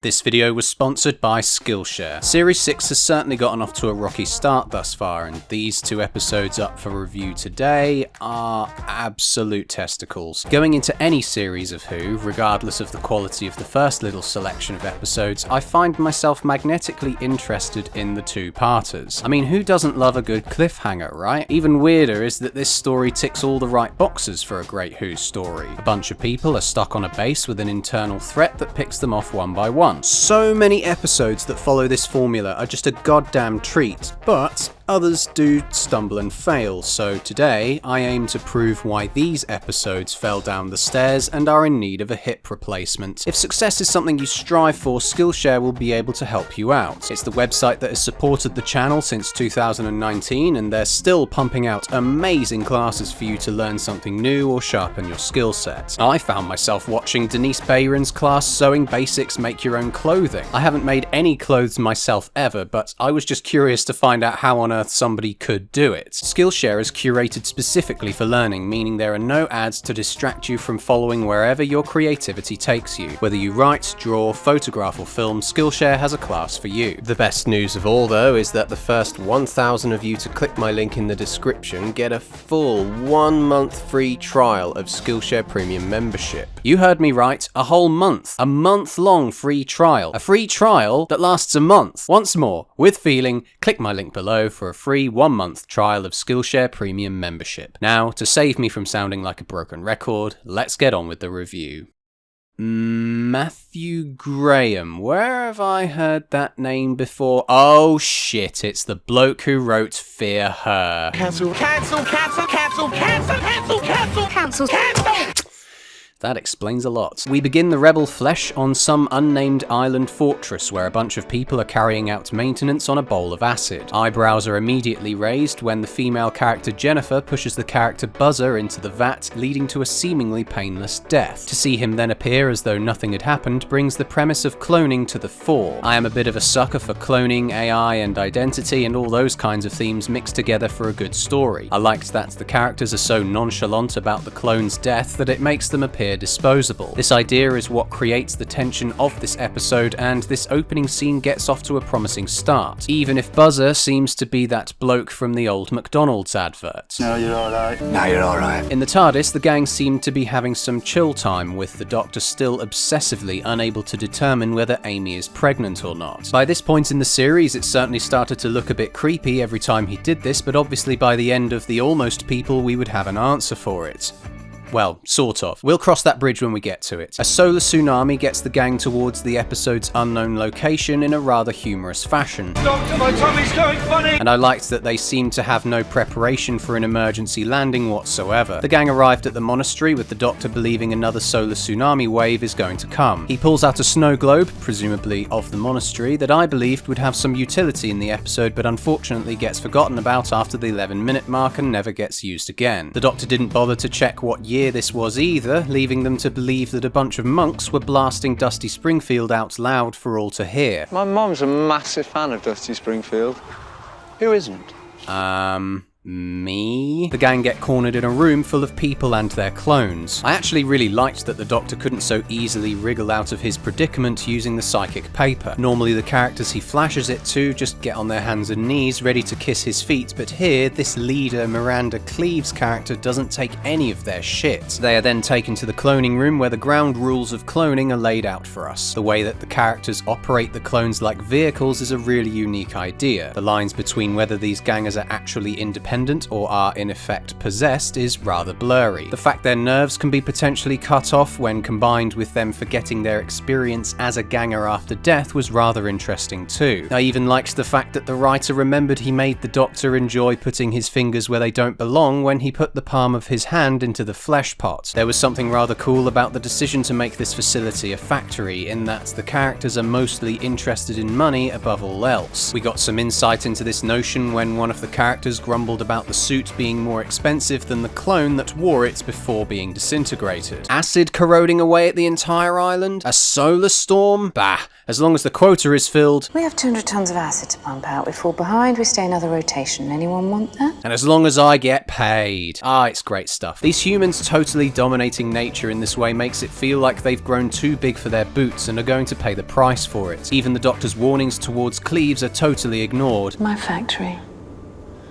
This video was sponsored by Skillshare. Series 6 has certainly gotten off to a rocky start thus far, and these two episodes up for review today are absolute testicles. Going into any series of Who, regardless of the quality of the first little selection of episodes, I find myself magnetically interested in the two-parters. I mean, who doesn't love a good cliffhanger, right? Even weirder is that this story ticks all the right boxes for a great Who story. A bunch of people are stuck on a base with an internal threat that picks them off one by one. So many episodes that follow this formula are just a goddamn treat, but others do stumble and fail, so today I aim to prove why these episodes fell down the stairs and are in need of a hip replacement. If success is something you strive for, Skillshare will be able to help you out. It's the website that has supported the channel since 2019, and they're still pumping out amazing classes for you to learn something new or sharpen your skill set. I found myself watching Denise Bayron's class Sewing Basics Make Your Own Clothing. I haven't made any clothes myself ever, but I was just curious to find out how on earth somebody could do it. Skillshare is curated specifically for learning, meaning there are no ads to distract you from following wherever your creativity takes you. Whether you write, draw, photograph or film, Skillshare has a class for you. The best news of all though is that the first 1,000 of you to click my link in the description get a full 1 month free trial of Skillshare Premium membership. You heard me right, a whole month. A month-long free trial. A free trial that lasts a month. Once more, with feeling, click my link below for a free 1 month trial of Skillshare Premium membership. Now, to save me from sounding like a broken record, let's get on with the review. Matthew Graham. Where have I heard that name before? Oh shit, it's the bloke who wrote Fear Her. Cancel. That explains a lot. We begin the rebel flesh on some unnamed island fortress where a bunch of people are carrying out maintenance on a bowl of acid. Eyebrows are immediately raised when the female character Jennifer pushes the character Buzzer into the vat, leading to a seemingly painless death. To see him then appear as though nothing had happened brings the premise of cloning to the fore. I am a bit of a sucker for cloning, AI and identity and all those kinds of themes mixed together for a good story. I liked that the characters are so nonchalant about the clone's death that it makes them appear disposable. This idea is what creates the tension of this episode, and this opening scene gets off to a promising start, even if Buzzer seems to be that bloke from the old McDonald's advert. No, you're alright. In the TARDIS, the gang seemed to be having some chill time, with the Doctor still obsessively unable to determine whether Amy is pregnant or not. By this point in the series, it certainly started to look a bit creepy every time he did this, but obviously by the end of The Almost People, we would have an answer for it. Well, sort of. We'll cross that bridge when we get to it. A solar tsunami gets the gang towards the episode's unknown location in a rather humorous fashion. Doctor, my tummy's going funny! And I liked that they seemed to have no preparation for an emergency landing whatsoever. The gang arrived at the monastery with the Doctor believing another solar tsunami wave is going to come. He pulls out a snow globe, presumably of the monastery, that I believed would have some utility in the episode, but unfortunately gets forgotten about after the 11-minute mark and never gets used again. The Doctor didn't bother to check what year this was either, leaving them to believe that a bunch of monks were blasting Dusty Springfield out loud for all to hear. My mom's a massive fan of Dusty Springfield. Who isn't? Me? The gang get cornered in a room full of people and their clones. I actually really liked that the Doctor couldn't so easily wriggle out of his predicament using the psychic paper. Normally the characters he flashes it to just get on their hands and knees ready to kiss his feet, but here this leader Miranda Cleave's character doesn't take any of their shit. They are then taken to the cloning room where the ground rules of cloning are laid out for us. The way that the characters operate the clones like vehicles is a really unique idea. The lines between whether these gangers are actually independent or are in effect possessed is rather blurry. The fact their nerves can be potentially cut off when combined with them forgetting their experience as a ganger after death was rather interesting too. I even liked the fact that the writer remembered he made the Doctor enjoy putting his fingers where they don't belong when he put the palm of his hand into the flesh pot. There was something rather cool about the decision to make this facility a factory, in that the characters are mostly interested in money above all else. We got some insight into this notion when one of the characters grumbled about the suit being more expensive than the clone that wore it before being disintegrated. Acid corroding away at the entire island? A solar storm? Bah, as long as the quota is filled. We have 200 tons of acid to pump out. We fall behind, we stay another rotation. Anyone want that? And as long as I get paid. It's great stuff. These humans totally dominating nature in this way makes it feel like they've grown too big for their boots and are going to pay the price for it. Even the Doctor's warnings towards Cleves are totally ignored. My factory.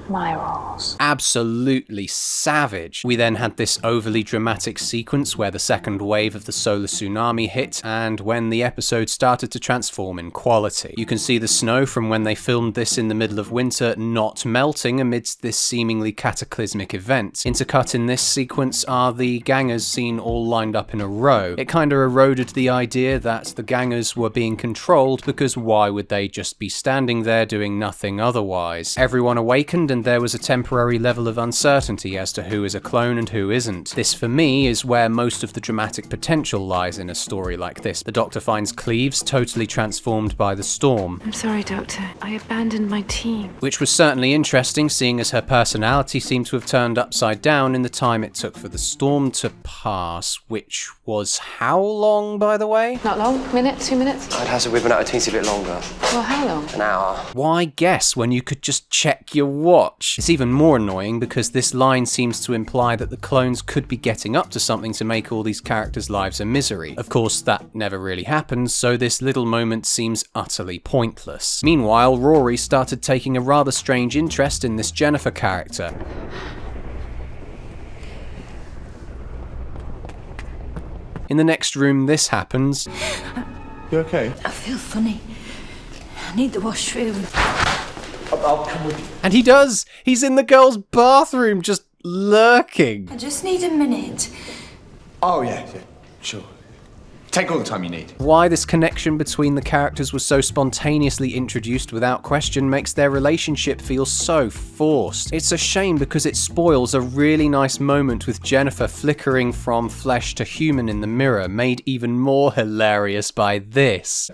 My rules. Absolutely savage. We then had this overly dramatic sequence where the second wave of the solar tsunami hit, and when the episode started to transform in quality. You can see the snow from when they filmed this in the middle of winter not melting amidst this seemingly cataclysmic event. Intercut in this sequence are the gangers seen all lined up in a row. It kinda eroded the idea that the gangers were being controlled, because why would they just be standing there doing nothing otherwise? Everyone awakened, and there was a temporary level of uncertainty as to who is a clone and who isn't. This, for me, is where most of the dramatic potential lies in a story like this. The Doctor finds Cleves totally transformed by the storm. I'm sorry, Doctor. I abandoned my team. Which was certainly interesting, seeing as her personality seemed to have turned upside down in the time it took for the storm to pass, which was how long, by the way? Not long. Minute, 2 minutes? I'd hazard we've been out a teensy bit longer. Well, how long? An hour. Why guess when you could just check your watch? It's even more annoying because this line seems to imply that the clones could be getting up to something to make all these characters' lives a misery. Of course, that never really happens, so this little moment seems utterly pointless. Meanwhile, Rory started taking a rather strange interest in this Jennifer character. In the next room, this happens. You okay? I feel funny. I need the washroom. I'll come with you. And he does! He's in the girls' bathroom, just lurking. I just need a minute. Oh, yeah, sure. Take all the time you need. Why this connection between the characters was so spontaneously introduced without question makes their relationship feel so forced. It's a shame because it spoils a really nice moment with Jennifer flickering from flesh to human in the mirror, made even more hilarious by this.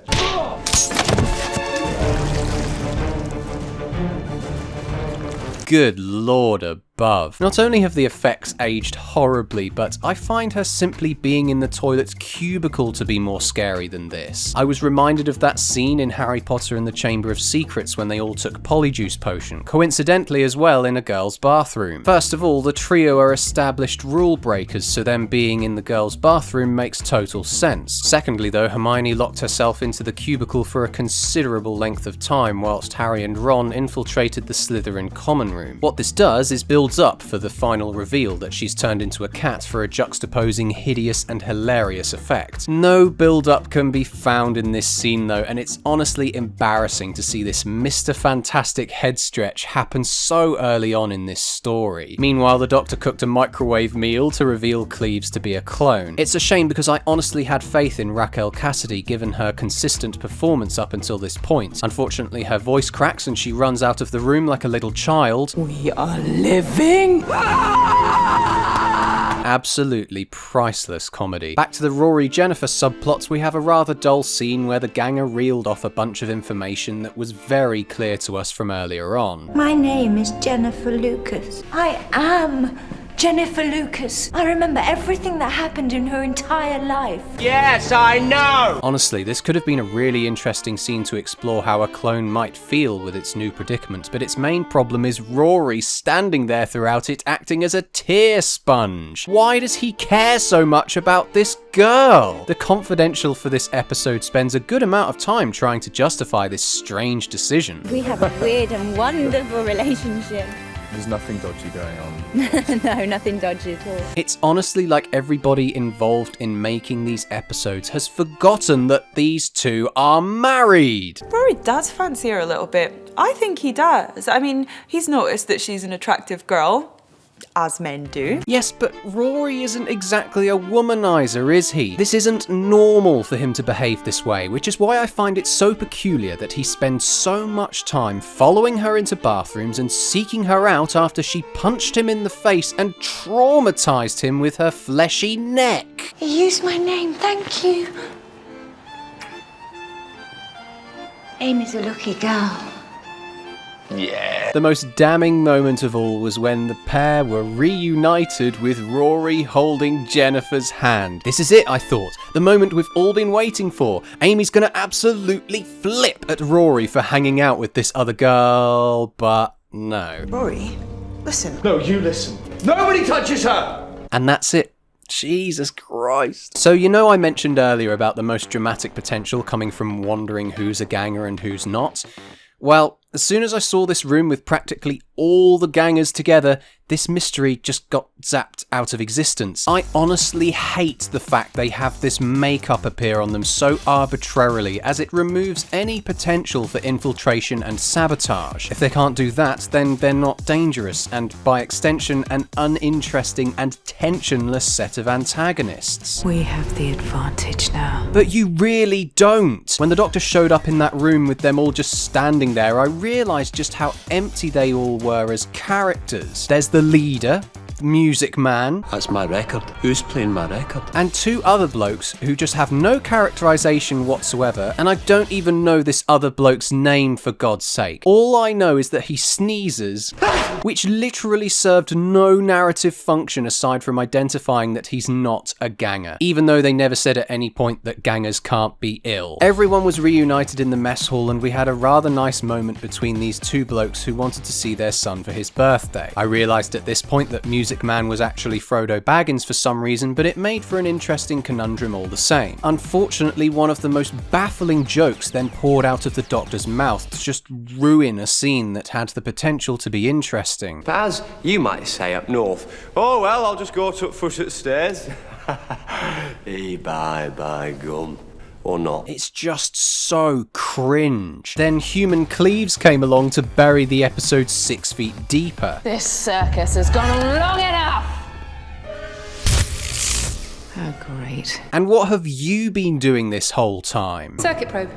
Good lord above. Not only have the effects aged horribly, but I find her simply being in the toilet cubicle to be more scary than this. I was reminded of that scene in Harry Potter and the Chamber of Secrets when they all took Polyjuice Potion, coincidentally as well in a girl's bathroom. First of all, the trio are established rule breakers, so them being in the girl's bathroom makes total sense. Secondly though, Hermione locked herself into the cubicle for a considerable length of time whilst Harry and Ron infiltrated the Slytherin common room. What this does is builds up for the final reveal that she's turned into a cat for a juxtaposing, hideous and hilarious effect. No build-up can be found in this scene though, and it's honestly embarrassing to see this Mr. Fantastic head stretch happen so early on in this story. Meanwhile, the Doctor cooked a microwave meal to reveal Cleves to be a clone. It's a shame because I honestly had faith in Raquel Cassidy given her consistent performance up until this point. Unfortunately, her voice cracks and she runs out of the room like a little child. We are living! Absolutely priceless comedy. Back to the Rory Jennifer subplots, we have a rather dull scene where the gang are reeled off a bunch of information that was very clear to us from earlier on. My name is Jennifer Lucas. I am Jennifer Lucas. I remember everything that happened in her entire life. Yes, I know! Honestly, this could have been a really interesting scene to explore how a clone might feel with its new predicament, but its main problem is Rory standing there throughout it acting as a tear sponge. Why does he care so much about this girl? The confidential for this episode spends a good amount of time trying to justify this strange decision. We have a weird and wonderful relationship. There's nothing dodgy going on. No, nothing dodgy at all. It's honestly like everybody involved in making these episodes has forgotten that these two are married. Rory does fancy her a little bit. I think he does. I mean, he's noticed that she's an attractive girl, as men do. Yes, but Rory isn't exactly a womanizer, is he? This isn't normal for him to behave this way, which is why I find it so peculiar that he spends so much time following her into bathrooms and seeking her out after she punched him in the face and traumatized him with her fleshy neck. You used my name, thank you. Amy's a lucky girl. Yeah. The most damning moment of all was when the pair were reunited with Rory holding Jennifer's hand. This is it, I thought. The moment we've all been waiting for. Amy's gonna absolutely flip at Rory for hanging out with this other girl, but no. Rory, listen. No, you listen. Nobody touches her! And that's it. Jesus Christ. So you know I mentioned earlier about the most dramatic potential coming from wondering who's a ganger and who's not? Well, as soon as I saw this room with practically all the gangers together, this mystery just got zapped out of existence. I honestly hate the fact they have this makeup appear on them so arbitrarily, as it removes any potential for infiltration and sabotage. If they can't do that, then they're not dangerous, and by extension, an uninteresting and tensionless set of antagonists. We have the advantage now. But you really don't! When the Doctor showed up in that room with them all just standing there, I realised just how empty they all were as characters. There's the leader, Music Man. That's my record. Who's playing my record? And two other blokes who just have no characterization whatsoever, and I don't even know this other bloke's name for God's sake. All I know is that he sneezes, which literally served no narrative function aside from identifying that he's not a ganger, even though they never said at any point that gangers can't be ill. Everyone was reunited in the mess hall, and we had a rather nice moment between these two blokes who wanted to see their son for his birthday. I realised at this point that Music Man was actually Frodo Baggins for some reason, but it made for an interesting conundrum all the same. Unfortunately, one of the most baffling jokes then poured out of the Doctor's mouth to just ruin a scene that had the potential to be interesting. But as you might say up north, oh well, I'll just go took foot at stairs. Hey, bye, gum. Or not. It's just so cringe. Then Human Cleaves came along to bury the episode 6 feet deeper. This circus has gone long enough! Oh, great. And what have you been doing this whole time? Circuit probe.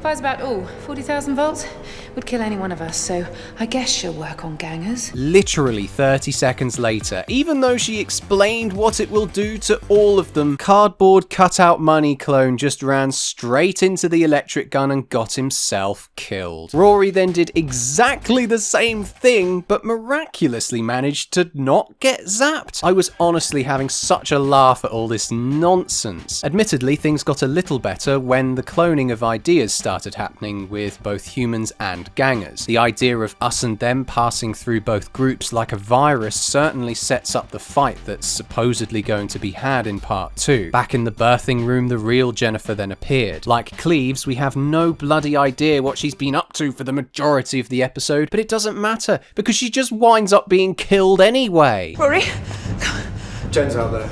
Fires about, 40,000 volts. Would kill any one of us, so I guess she'll work on gangers. Literally 30 seconds later, even though she explained what it will do to all of them, cardboard cutout money clone just ran straight into the electric gun and got himself killed. Rory then did exactly the same thing, but miraculously managed to not get zapped. I was honestly having such a laugh at all this nonsense. Admittedly, things got a little better when the cloning of ideas started happening with both humans and gangers. The idea of us and them passing through both groups like a virus certainly sets up the fight that's supposedly going to be had in part 2. Back in the birthing room, the real Jennifer then appeared. Like Cleaves, we have no bloody idea what she's been up to for the majority of the episode, but it doesn't matter because she just winds up being killed anyway. Rory, Jen's out there.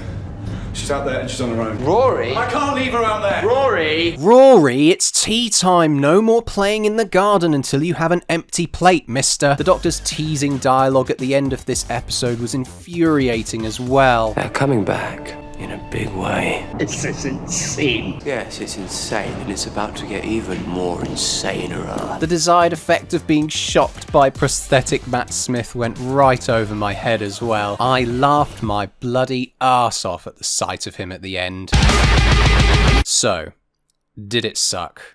She's out there and she's on her own. Rory? I can't leave her out there! Rory! Rory, it's tea time. No more playing in the garden until you have an empty plate, mister. The Doctor's teasing dialogue at the end of this episode was infuriating as well. They're coming back. In a big way. This is insane. Yes, it's insane, and it's about to get even more insaner. The desired effect of being shocked by prosthetic Matt Smith went right over my head as well. I laughed my bloody arse off at the sight of him at the end. So, did it suck?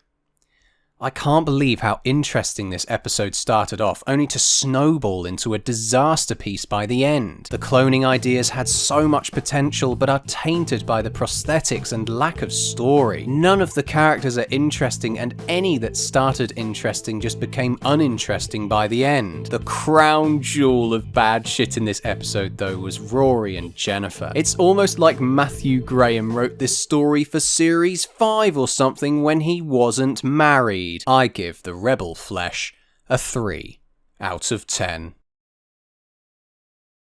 I can't believe how interesting this episode started off, only to snowball into a disaster piece by the end. The cloning ideas had so much potential, but are tainted by the prosthetics and lack of story. None of the characters are interesting, and any that started interesting just became uninteresting by the end. The crown jewel of bad shit in this episode, though, was Rory and Jennifer. It's almost like Matthew Graham wrote this story for Series 5 or something when he wasn't married. I give The Rebel Flesh a 3 out of 10.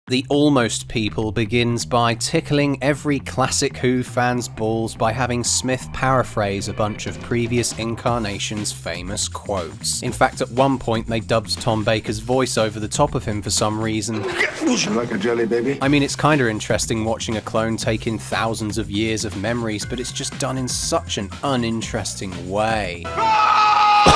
The Almost People begins by tickling every classic Who fan's balls by having Smith paraphrase a bunch of previous incarnations' famous quotes. In fact, at one point they dubbed Tom Baker's voice over the top of him for some reason. Would you like a jelly, baby? I mean, it's kinda interesting watching a clone take in thousands of years of memories, but it's just done in such an uninteresting way.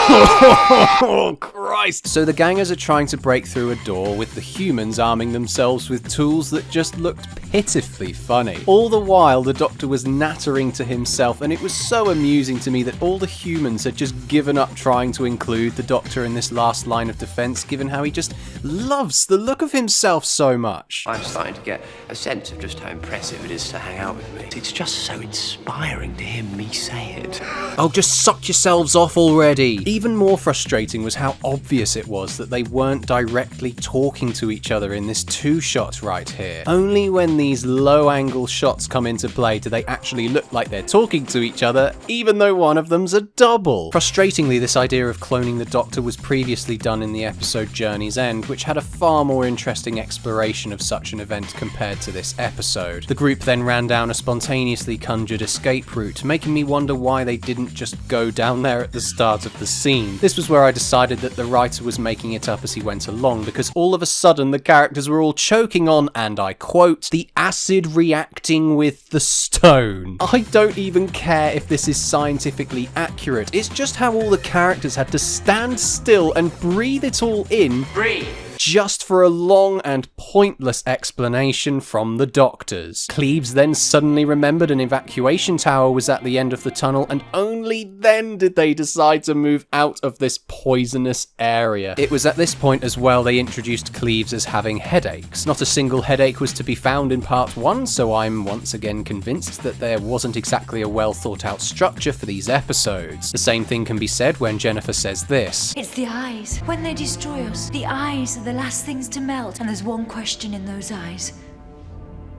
Oh, Christ. Christ! So the gangers are trying to break through a door with the humans arming themselves with tools that just looked pitifully funny. All the while, the Doctor was nattering to himself, and it was so amusing to me that all the humans had just given up trying to include the Doctor in this last line of defense, given how he just loves the look of himself so much. I'm starting to get a sense of just how impressive it is to hang out with me. It's just so inspiring to hear me say it. Oh, just suck yourselves off already! Even more frustrating was how obvious it was that they weren't directly talking to each other in this two-shot right here. Only when these low-angle shots come into play do they actually look like they're talking to each other, even though one of them's a double. Frustratingly, this idea of cloning the Doctor was previously done in the episode Journey's End, which had a far more interesting exploration of such an event compared to this episode. The group then ran down a spontaneously conjured escape route, making me wonder why they didn't just go down there at the start of the scene. This was where I decided that the writer was making it up as he went along, because all of a sudden the characters were all choking on, and I quote, the acid reacting with the stone. I don't even care if this is scientifically accurate, it's just how all the characters had to stand still and breathe it all in. Breathe! Just for a long and pointless explanation from the Doctors. Cleves then suddenly remembered an evacuation tower was at the end of the tunnel, and only then did they decide to move out of this poisonous area. It was at this point as well they introduced Cleves as having headaches. Not a single headache was to be found in part 1, so I'm once again convinced that there wasn't exactly a well thought out structure for these episodes. The same thing can be said when Jennifer says this. It's the eyes. When they destroy us, the eyes are the last things to melt, and there's one question in those eyes.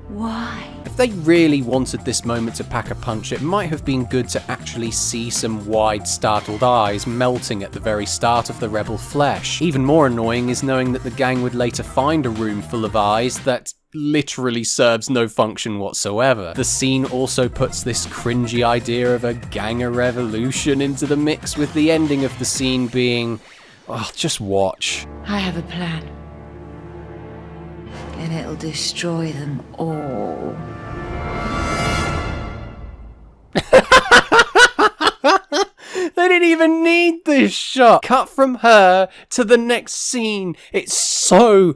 Why? If they really wanted this moment to pack a punch, it might have been good to actually see some wide, startled eyes melting at the very start of the Rebel flesh. Even more annoying is knowing that the gang would later find a room full of eyes that literally serves no function whatsoever. The scene also puts this cringy idea of a ganger revolution into the mix, with the ending of the scene being, oh, just watch. I have a plan. And it'll destroy them all. They didn't even need this shot. Cut from her to the next scene. It's so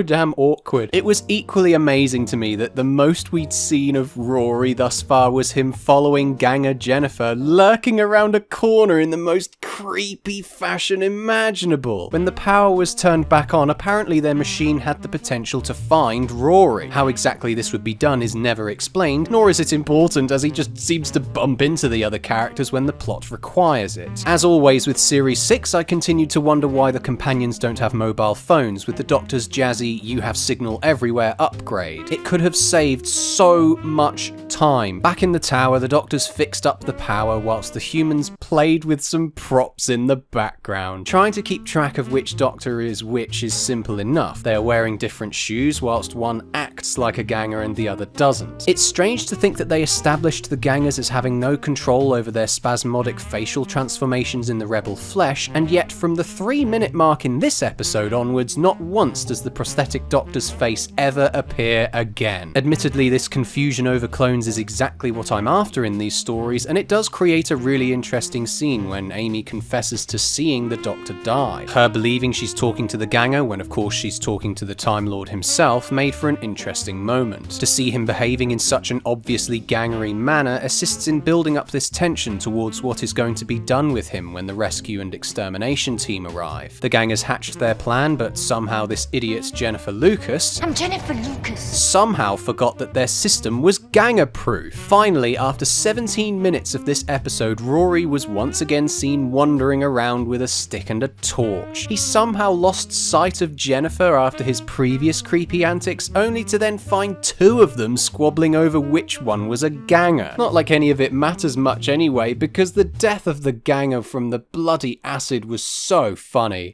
damn awkward. It was equally amazing to me that the most we'd seen of Rory thus far was him following ganger Jennifer, lurking around a corner in the most creepy fashion imaginable. When the power was turned back on, apparently their machine had the potential to find Rory. How exactly this would be done is never explained, nor is it important, as he just seems to bump into the other characters when the plot requires it. As always with Series 6, I continued to wonder why the companions don't have mobile phones, with the Doctor's jazzy "you have signal everywhere" upgrade. It could have saved so much time. Back in the tower, the Doctors fixed up the power whilst the humans played with some props in the background. Trying to keep track of which Doctor is which is simple enough. They are wearing different shoes whilst one acts like a ganger and the other doesn't. It's strange to think that they established the gangers as having no control over their spasmodic facial transformations in the Rebel flesh, and yet from the 3-minute mark in this episode onwards, not once does the prosthetic Doctor's face ever appear again. Admittedly, this confusion over clones is exactly what I'm after in these stories, and it does create a really interesting scene when Amy confesses to seeing the Doctor die. Her believing she's talking to the ganger when of course she's talking to the Time Lord himself made for an interesting moment. To see him behaving in such an obviously gangery manner assists in building up this tension towards what is going to be done with him when the rescue and extermination team arrive. The gangers hatched their plan, but somehow this idiot Jennifer Lucas I'm Jennifer Lucas. somehow forgot that their system was ganger-proof. Finally, after 17 minutes of this episode, Rory was once again seen wandering around with a stick and a torch. He somehow lost sight of Jennifer after his previous creepy antics, only to then find 2 of them squabbling over which one was a ganger. Not like any of it matters much anyway, because the death of the ganger from the bloody acid was so funny.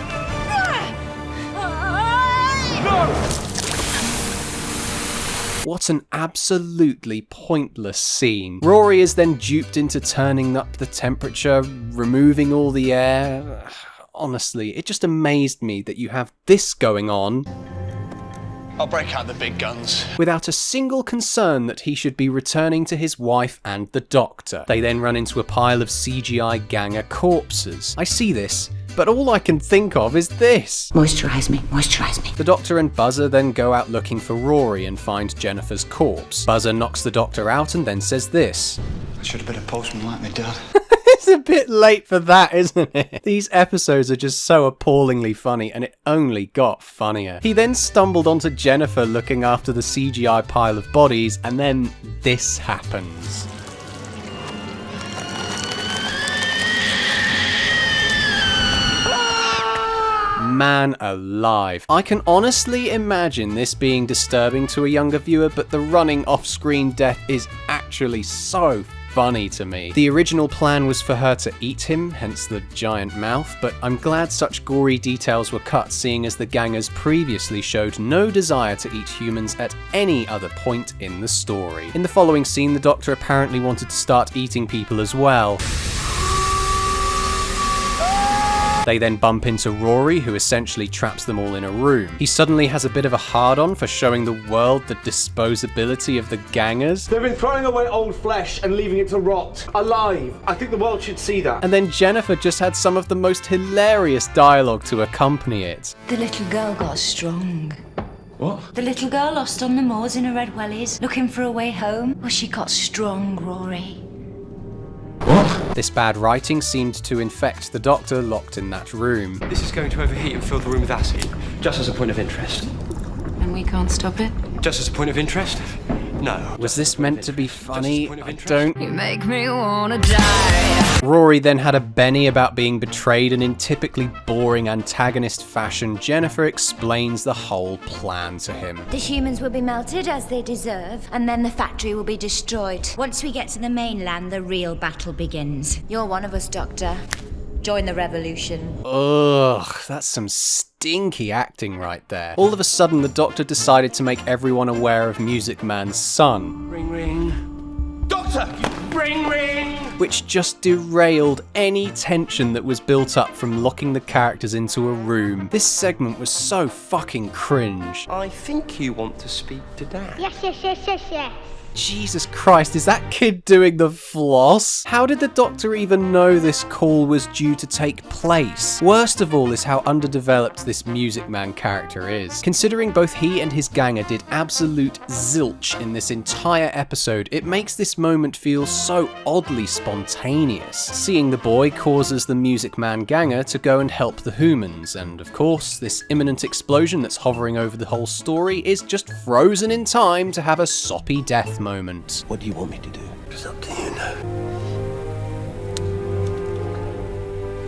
What an absolutely pointless scene. Rory is then duped into turning up the temperature, removing all the air. Honestly, it just amazed me that you have this going on I'll break out the big guns. without a single concern that he should be returning to his wife and the Doctor. They then run into a pile of CGI ganger corpses. I see this, but all I can think of is this. Moisturise me, moisturise me. The Doctor and Buzzer then go out looking for Rory and find Jennifer's corpse. Buzzer knocks the Doctor out and then says this. I should have been a postman like my dad. It's a bit late for that, isn't it? These episodes are just so appallingly funny, and it only got funnier. He then stumbled onto Jennifer looking after the CGI pile of bodies, and then this happens. Man alive. I can honestly imagine this being disturbing to a younger viewer, but the running off-screen death is actually so funny to me. The original plan was for her to eat him, hence the giant mouth, but I'm glad such gory details were cut, seeing as the gangers previously showed no desire to eat humans at any other point in the story. In the following scene, the Doctor apparently wanted to start eating people as well. They then bump into Rory, who essentially traps them all in a room. He suddenly has a bit of a hard-on for showing the world the disposability of the gangers. They've been throwing away old flesh and leaving it to rot. Alive. I think the world should see that. And then Jennifer just had some of the most hilarious dialogue to accompany it. The little girl got strong. What? The little girl lost on the moors in her red wellies, looking for a way home. Well, she got strong, Rory. What? This bad writing seemed to infect the Doctor locked in that room. This is going to overheat and fill the room with acid. Just as a point of interest. And we can't stop it? Just as a point of interest? No. Was this meant to be funny? I don't... You make me wanna die. Rory then had a Benny about being betrayed, and in typically boring antagonist fashion, Jennifer explains the whole plan to him. The humans will be melted as they deserve, and then the factory will be destroyed. Once we get to the mainland, the real battle begins. You're one of us, Doctor. Join the revolution. Ugh, that's some stinky acting right there. All of a sudden, the Doctor decided to make everyone aware of Music Man's son. Ring, ring. Doctor! Ring, ring! Which just derailed any tension that was built up from locking the characters into a room. This segment was so fucking cringe. I think you want to speak to Dad. Yes. Jesus Christ, is that kid doing the floss? How did the Doctor even know this call was due to take place? Worst of all is how underdeveloped this Music Man character is. Considering both he and his ganger did absolute zilch in this entire episode, it makes this moment feel so oddly spontaneous. Seeing the boy causes the Music Man ganger to go and help the humans, and of course, this imminent explosion that's hovering over the whole story is just frozen in time to have a soppy death moment. What do you want me to do? It's up to you now.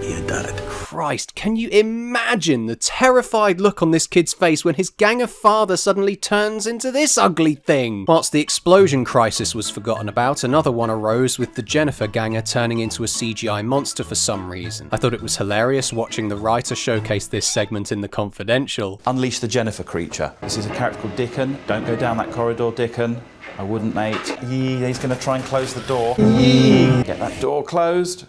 You done it. Christ, can you imagine the terrified look on this kid's face when his ganger father suddenly turns into this ugly thing? Whilst the explosion crisis was forgotten about, another one arose with the Jennifer ganger turning into a CGI monster for some reason. I thought it was hilarious watching the writer showcase this segment in The Confidential. Unleash the Jennifer creature. This is a character called Dickon. Don't go down that corridor, Dickon. I wouldn't, mate. He's going to try and close the door. Get that door closed.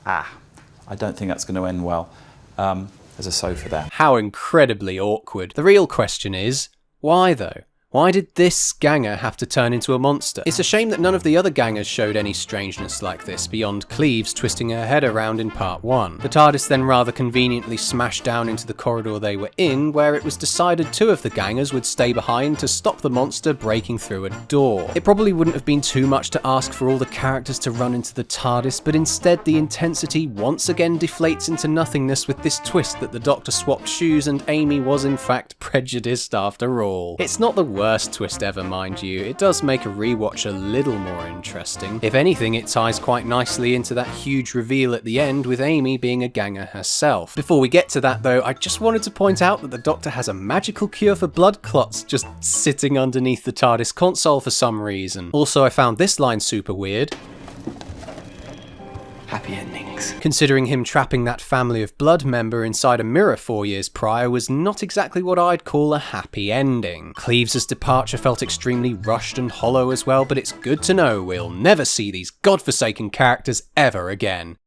I don't think that's going to end well. There's a sofa there. How incredibly awkward. The real question is, why though? Why did this ganger have to turn into a monster? It's a shame that none of the other gangers showed any strangeness like this, beyond Cleves twisting her head around in part 1. The TARDIS then rather conveniently smashed down into the corridor they were in, where it was decided 2 of the gangers would stay behind to stop the monster breaking through a door. It probably wouldn't have been too much to ask for all the characters to run into the TARDIS, but instead the intensity once again deflates into nothingness with this twist that the Doctor swapped shoes and Amy was in fact prejudiced after all. It's not the worst twist ever, mind you. It does make a rewatch a little more interesting. If anything, it ties quite nicely into that huge reveal at the end with Amy being a ganger herself. Before we get to that though, I just wanted to point out that the Doctor has a magical cure for blood clots just sitting underneath the TARDIS console for some reason. Also, I found this line super weird. Happy endings. Considering him trapping that family of blood member inside a mirror 4 years prior was not exactly what I'd call a happy ending. Cleves' departure felt extremely rushed and hollow as well, but it's good to know we'll never see these godforsaken characters ever again.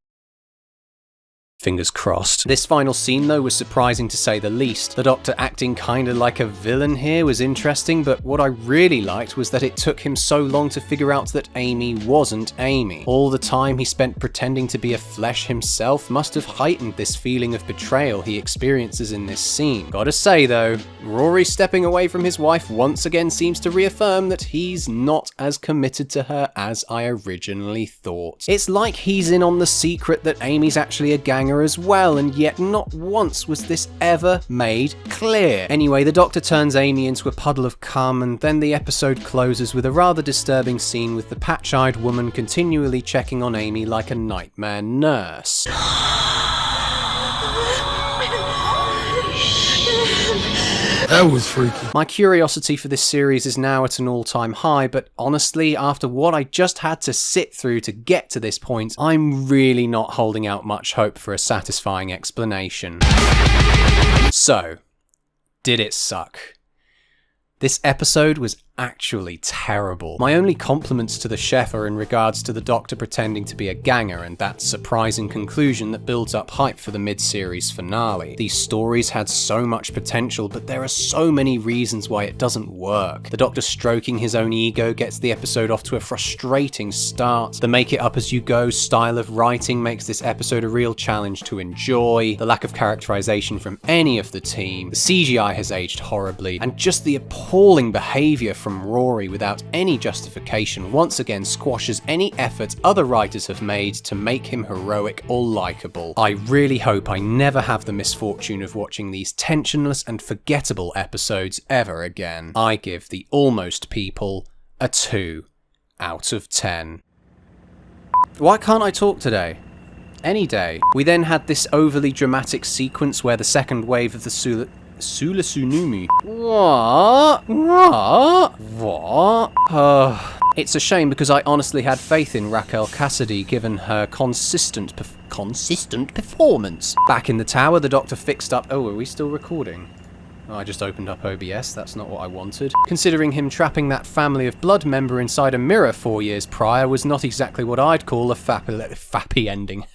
Fingers crossed. This final scene though was surprising to say the least. The Doctor acting kinda like a villain here was interesting, but what I really liked was that it took him so long to figure out that Amy wasn't Amy. All the time he spent pretending to be a flesh himself must have heightened this feeling of betrayal he experiences in this scene. Gotta say though, Rory stepping away from his wife once again seems to reaffirm that he's not as committed to her as I originally thought. It's like he's in on the secret that Amy's actually a ganger as well, and yet not once was this ever made clear. Anyway, the Doctor turns Amy into a puddle of cum, and then the episode closes with a rather disturbing scene with the patch-eyed woman continually checking on Amy like a nightmare nurse. That was freaky. My curiosity for this series is now at an all-time high, but honestly, after what I just had to sit through to get to this point, I'm really not holding out much hope for a satisfying explanation. So, did it suck? This episode was actually terrible. My only compliments to the chef are in regards to the Doctor pretending to be a ganger and that surprising conclusion that builds up hype for the mid-series finale. These stories had so much potential, but there are so many reasons why it doesn't work. The Doctor stroking his own ego gets the episode off to a frustrating start. The make-it-up-as-you-go style of writing makes this episode a real challenge to enjoy. The lack of characterization from any of the team. The CGI has aged horribly, and just the appalling behaviour from Rory without any justification once again squashes any effort other writers have made to make him heroic or likeable. I really hope I never have the misfortune of watching these tensionless and forgettable episodes ever again. I give The Almost People a 2 out of 10. Why can't I talk today? Any day. We then had this overly dramatic sequence where the second wave of the Sula Tsunami. What? It's a shame because I honestly had faith in Raquel Cassidy given her consistent performance. Back in the tower, the Doctor fixed up... Oh, are we still recording? Oh, I just opened up OBS, that's not what I wanted. Considering him trapping that family of blood member inside a mirror 4 years prior was not exactly what I'd call a fappy ending.